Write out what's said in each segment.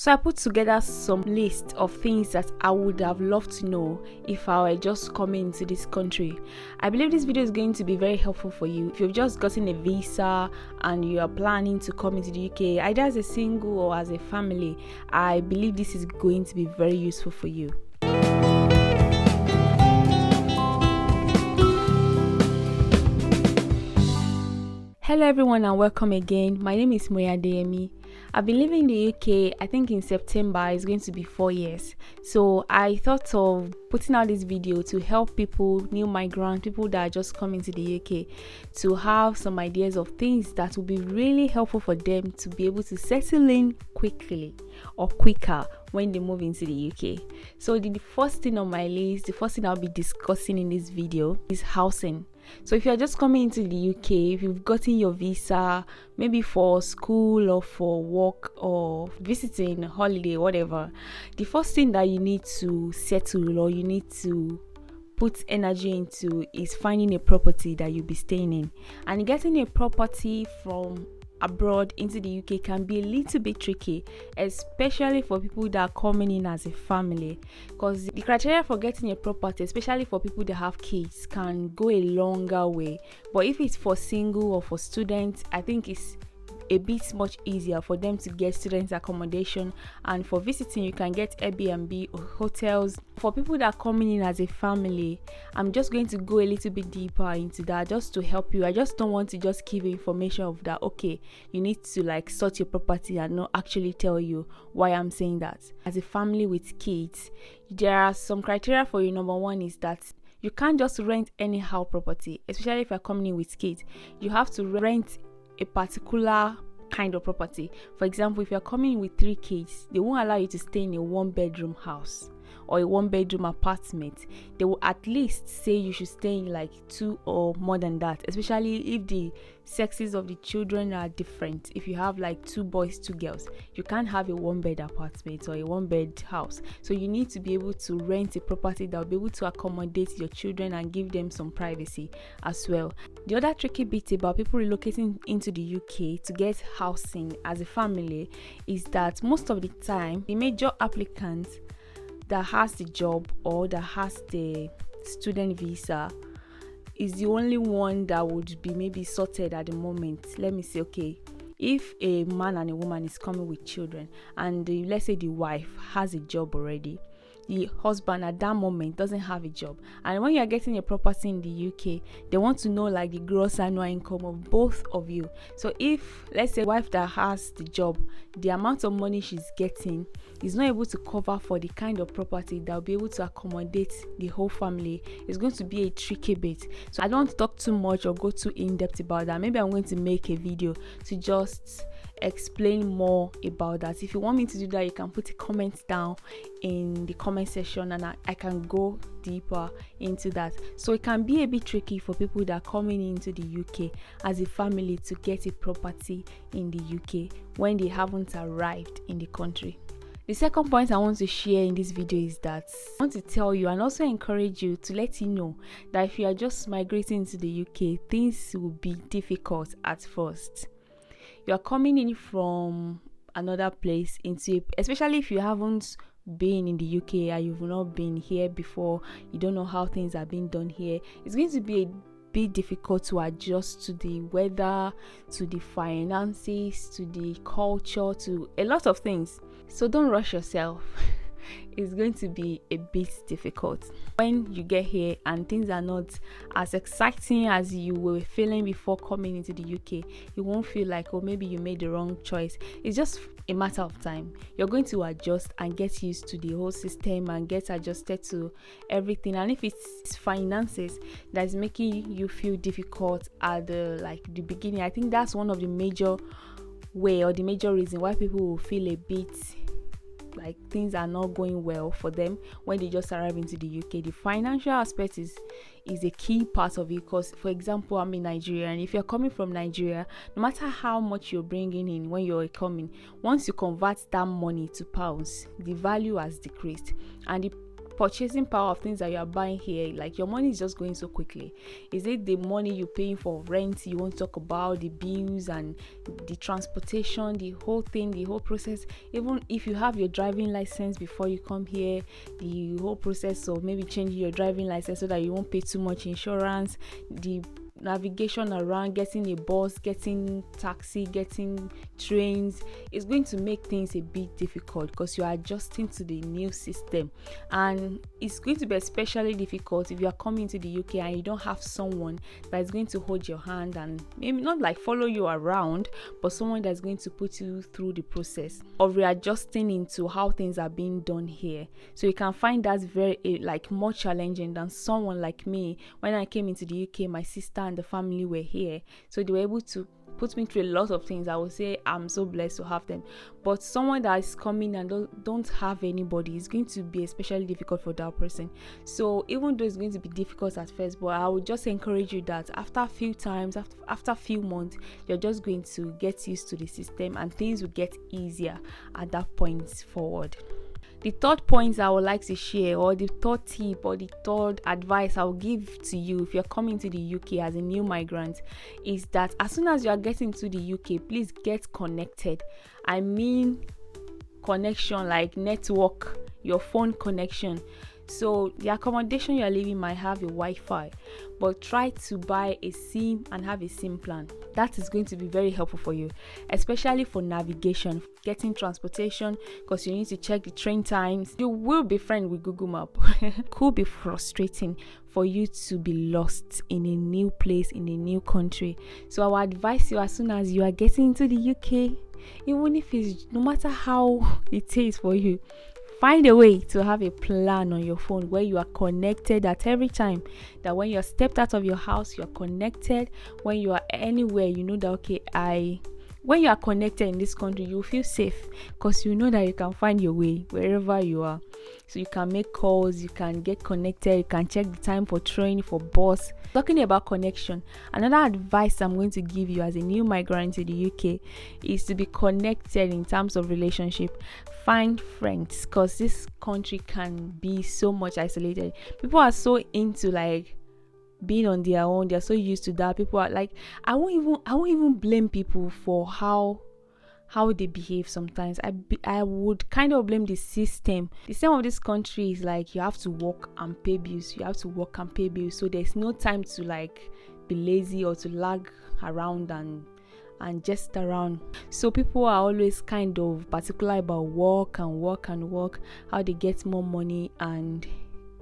So I put together some list of things that I would have loved to know if I were just coming into this country. I believe this video is going to be very helpful for you. If you've just gotten a visa and you are planning to come into the UK, either as a single or as a family, I believe this is going to be very useful for you. Hello everyone and welcome again. My name is Moyadeyemi. I've been living in the UK, I think in September it's going to be 4 years. So I thought of putting out this video to help people, new migrants, people that are just coming to the UK, to have some ideas of things that will be really helpful for them to be able to settle in quickly or quicker when they move into the UK. So the first thing on my list, the first thing I'll be discussing in this video is housing. So if you're just coming into the UK, if you've gotten your visa, maybe for school or for work or visiting, holiday, whatever, the first thing that you need to settle or you need to put energy into is finding a property that you'll be staying in. And getting a property from abroad into the UK can be a little bit tricky, especially for people that are coming in as a family, because the criteria for getting a property, especially for people that have kids, can go a longer way. But if it's for single or for students, I think it's a bit much easier for them to get student accommodation, and for visiting you can get Airbnb or hotels. For people that are coming in as a family, I'm just going to go a little bit deeper into that just to help you. I just don't want to just give information of that, okay, you need to sort your property and not actually tell you why I'm saying that. As a family with kids, there are some criteria for you. Number one is that you can't just rent anyhow property, especially if you're coming in with kids. You have to rent a particular kind of property. For example, if you're coming with 3 kids, they won't allow you to stay in a 1-bedroom house or a 1-bedroom apartment. They will at least say you should stay in 2 or more than that, especially if the sexes of the children are different. If you have 2 boys, 2 girls, you can't have a 1-bed apartment or a 1-bed house. So you need to be able to rent a property that will be able to accommodate your children and give them some privacy as well. The other tricky bit about people relocating into the UK to get housing as a family is that most of the time the major applicants that has the job or that has the student visa is the only one that would be maybe sorted at the moment. Let me say, okay, if a man and a woman is coming with children and let's say the wife has a job already, the husband at that moment doesn't have a job, and when you are getting a property in the UK, they want to know the gross annual income of both of you. So if, let's say, wife that has the job, the amount of money she's getting is not able to cover for the kind of property that will be able to accommodate the whole family, it's going to be a tricky bit. So I don't want to talk too much or go too in depth about that. Maybe I'm going to make a video to just explain more about that. If you want me to do that, you can put a comment down in the comment section and I can go deeper into that. So it can be a bit tricky for people that are coming into the UK as a family to get a property in the UK when they haven't arrived in the country. The second point I want to share in this video is that I want to tell you and also encourage you to let you know that if you are just migrating to the UK, things will be difficult at first. You are coming in from another place especially if you haven't been in the UK and you've not been here before, you don't know how things are being done here. It's going to be a bit difficult to adjust to the weather, to the finances, to the culture, to a lot of things. So don't rush yourself. It's going to be a bit difficult when you get here and things are not as exciting as you were feeling before coming into the UK. You won't feel like, oh, maybe you made the wrong choice. It's just a matter of time. You're going to adjust and get used to the whole system and get adjusted to everything. And if it's finances that's making you feel difficult at the beginning, I think that's one of the major reason why people will feel a bit like things are not going well for them when they just arrive into the UK. The financial aspect is a key part of it, because for example, I'm in Nigeria, and if you're coming from Nigeria, no matter how much you're bringing in when you're coming, once you convert that money to pounds, the value has decreased, and the purchasing power of things that you are buying here, like your money is just going so quickly. Is it the money you're paying for rent? You want to talk about the bills and the transportation, the whole thing, the whole process. Even if you have your driving license before you come here, the whole process of maybe changing your driving license so that you won't pay too much insurance, the navigation around, getting a bus, getting taxi, getting trains, is going to make things a bit difficult because you are adjusting to the new system. And it's going to be especially difficult if you are coming to the UK and you don't have someone that is going to hold your hand and maybe not like follow you around, but someone that's going to put you through the process of readjusting into how things are being done here. So you can find that very like more challenging than someone like me. When I came into the UK, my sister and the family were here, so they were able to put me through a lot of things. I would say I'm so blessed to have them. But someone that is coming and don't have anybody, is going to be especially difficult for that person. So even though it's going to be difficult at first, but I would just encourage you that after a few times, after a few months, you're just going to get used to the system and things will get easier at that point forward. The third point I would like to share, or the third tip, or the third advice I will give to you if you're coming to the UK as a new migrant, is that as soon as you are getting to the UK, please get connected. I mean connection, like network, your phone connection. So the accommodation you're living might have a Wi-Fi, but try to buy a SIM and have a SIM plan. That is going to be very helpful for you, especially for navigation, getting transportation, because you need to check the train times. You will be friends with Google Map. Could be frustrating for you to be lost in a new place, in a new country. So I would advise you, as soon as you are getting into the UK, even if it's no matter how it is for you, find a way to have a plan on your phone where you are connected at every time. That when you're stepped out of your house, you're connected. When you are anywhere, you know that when you are connected in this country, you feel safe because you know that you can find your way wherever you are. So you can make calls, you can get connected, you can check the time for train, for bus. Talking about connection, another advice I'm going to give you as a new migrant to the UK is to be connected in terms of relationship. Find friends, because this country can be so much isolated. People are so into like being on their own. They're so used to that. People are like, I won't even blame people for how they behave sometimes. I would kind of blame the system. The system of this country is like you have to work and pay bills. So there's no time to like be lazy or to lag around and just around. So people are always kind of particular about work, how they get more money, and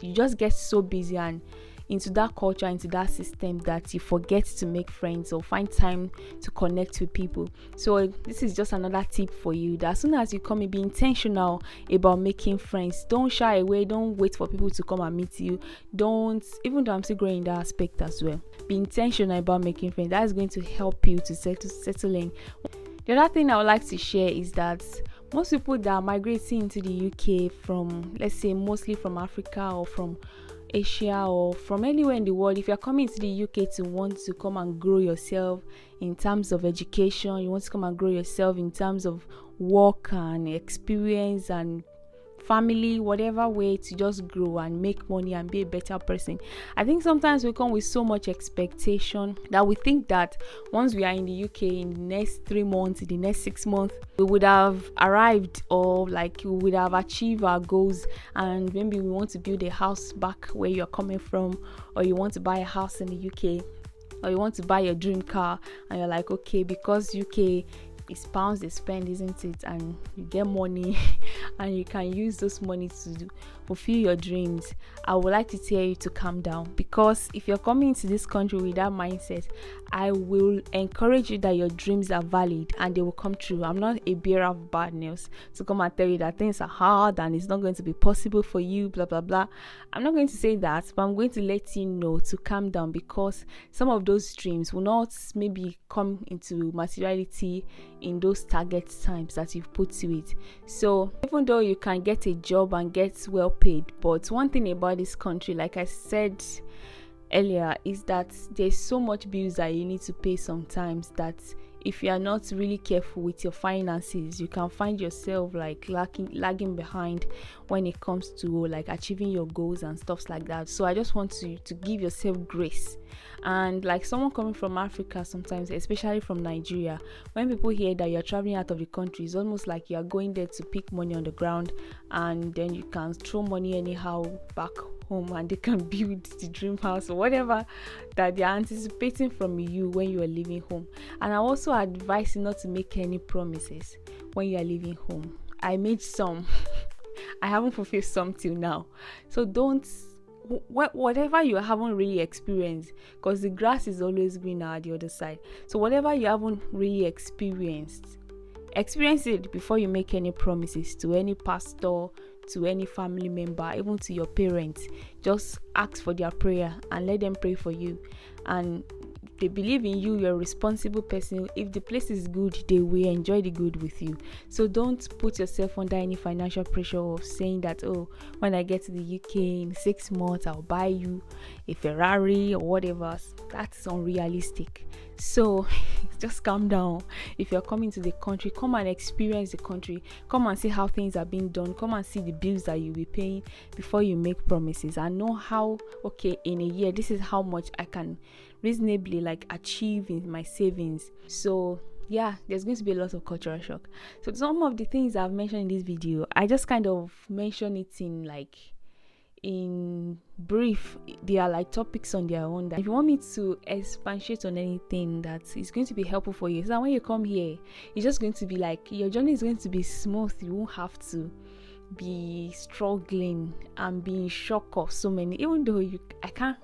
you just get so busy and into that culture, into that system, that you forget to make friends or find time to connect with people. So this is just another tip for you, that as soon as you come, be intentional about making friends. Don't shy away. Don't wait for people to come and meet you. Even though I'm still growing in that aspect as well, be intentional about making friends. That is going to help you to settle in. The other thing I would like to share is that most people that are migrating into the UK from, let's say, mostly from Africa or from Asia or from anywhere in the world, if you're coming to the UK to want to come and grow yourself in terms of education, you want to come and grow yourself in terms of work and experience and family, whatever way to just grow and make money and be a better person. I think sometimes we come with so much expectation that we think that once we are in the UK in the next 3 months, in the next 6 months, we would have arrived, or like we would have achieved our goals, and maybe we want to build a house back where you're coming from, or you want to buy a house in the UK, or you want to buy your dream car, and you're like, okay, because UK is pounds they spend, isn't it? And you get money and you can use those money to fulfill your dreams. I would like to tell you to calm down, because if you're coming into this country with that mindset, I will encourage you that your dreams are valid and they will come true. I'm not a bearer of bad news to come and tell you that things are hard and it's not going to be possible for you, blah blah blah. I'm not going to say that, but I'm going to let you know to calm down, because some of those dreams will not maybe come into materiality in those target times that you've put to it. So even though you can get a job and get well paid, but one thing about this country, like I said earlier, is that there's so much bills that you need to pay sometimes that if you are not really careful with your finances, you can find yourself like lagging behind when it comes to like achieving your goals and stuff like that. So I just want to give yourself grace. And like someone coming from Africa, sometimes, especially from Nigeria, when people hear that you're traveling out of the country, it's almost like you're going there to pick money on the ground, and then you can throw money anyhow back home and they can build the dream house or whatever that they're anticipating from you when you are leaving home. And I also advise you not to make any promises when you are leaving home. I made some. I haven't fulfilled some till now. So don't, whatever you haven't really experienced, because the grass is always greener at the other side. So whatever you haven't really experienced, experience it before you make any promises to any pastor, to any family member, even to your parents. Just ask for their prayer and let them pray for you. And they believe in you, you're a responsible person. If the place is good, they will enjoy the good with you. So don't put yourself under any financial pressure of saying that, oh, when I get to the UK in 6 months, I'll buy you a Ferrari or whatever. That's unrealistic. So just calm down. If you're coming to the country, come and experience the country. Come and see how things are being done. Come and see the bills that you'll be paying before you make promises. And know how, okay, in a year, this is how much I can reasonably like achieve in my savings. So yeah, there's going to be a lot of cultural shock. So some of the things I've mentioned in this video, I just kind of mention it in brief. They are like topics on their own that if you want me to expatiate on anything that is going to be helpful for you, so when you come here, it's just going to be like your journey is going to be smooth. You won't have to be struggling and be in shock of so many, even though I can't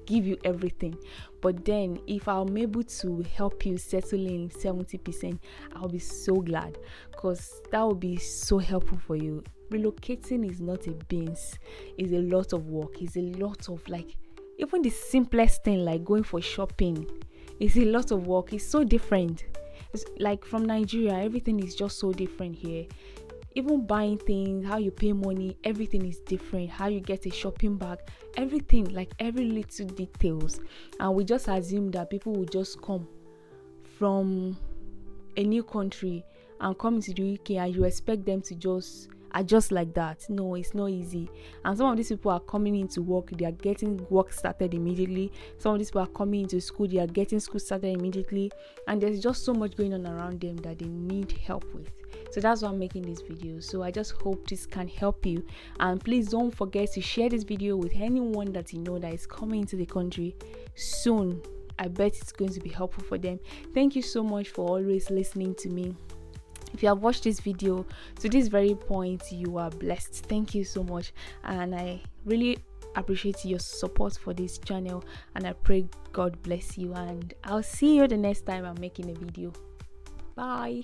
give you everything, but then if I'm able to help you settle in 70%, I'll be so glad, because that will be so helpful for you. Relocating is not a beans. It's a lot of work. It's a lot of like, even the simplest thing like going for shopping is a lot of work. It's so different. It's like from Nigeria, everything is just so different here. Even buying things, how you pay money, everything is different. How you get a shopping bag, everything, like every little details. And we just assume that people will just come from a new country and come into the UK and you expect them to just adjust like that. No, it's not easy. And some of these people are coming into work, they are getting work started immediately. Some of these people are coming into school, they are getting school started immediately. And there's just so much going on around them that they need help with. So that's why I'm making this video. So I just hope this can help you. And please don't forget to share this video with anyone that you know that is coming into the country soon. I bet it's going to be helpful for them. Thank you so much for always listening to me. If you have watched this video to this very point, you are blessed. Thank you so much, and I really appreciate your support for this channel, and I pray God bless you, and I'll see you the next time I'm making a video. Bye.